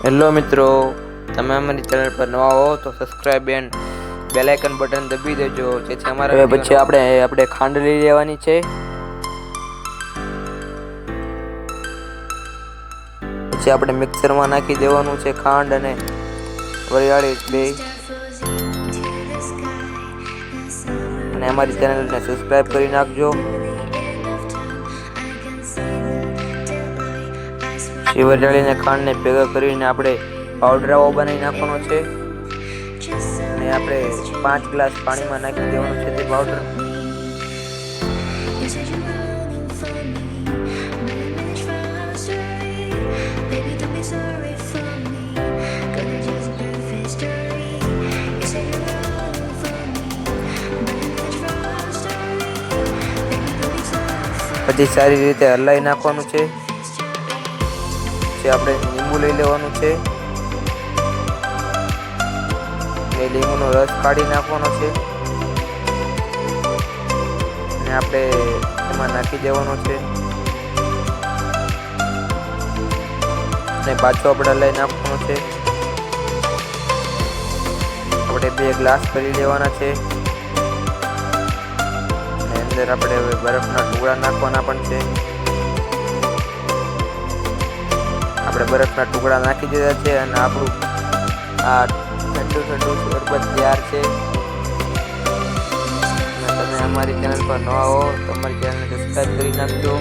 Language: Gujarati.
હેલો મિત્રો, તમે અમારી ચેનલ પર નવા હો તો subscribe and bell icon button દબી દેજો જેથી અમારા હવે પછી આપણે ખાંડ લઈ લેવાની છે. પછી આપણે મિક્સરમાં નાખી દેવાનું છે ખાંડ અને વરિયાળી બે. અને અમારી ચેનલને સબસ્ક્રાઇબ કરી નાખજો. વરિયાળી અને ખાંડને ભેગા કરીને આપણે પાવડર બનાવી નાખવાનો છે. અને આપણે 5 ગ્લાસ પાણીમાં નાખી દેવાનું છે તે પાવડર. પછી સારી રીતે હલાવી નાખવાનું છે. પછી આપણે લીંબુ લઈ લેવાનું છે. લીંબુનો રસ કાઢી નાખવાનો છે અને આપણે એમાં નાખી દેવાનો છે અને પાછો આપણે લઈ નાખવાનો છે. આપણે 2 ગ્લાસ ભરી લેવાના છે અને અંદર આપણે હવે બરફના ટુકડા નાખવાના પણ છે. આપણે બરફના ટુકડા નાખી દીધા છે અને આપણું આ ઠંડુ શરબત તૈયાર છે. તમે અમારી ચેનલ પર નવા હો તો અમારી ચેનલને સબસ્ક્રાઇબ કરી નાખજો.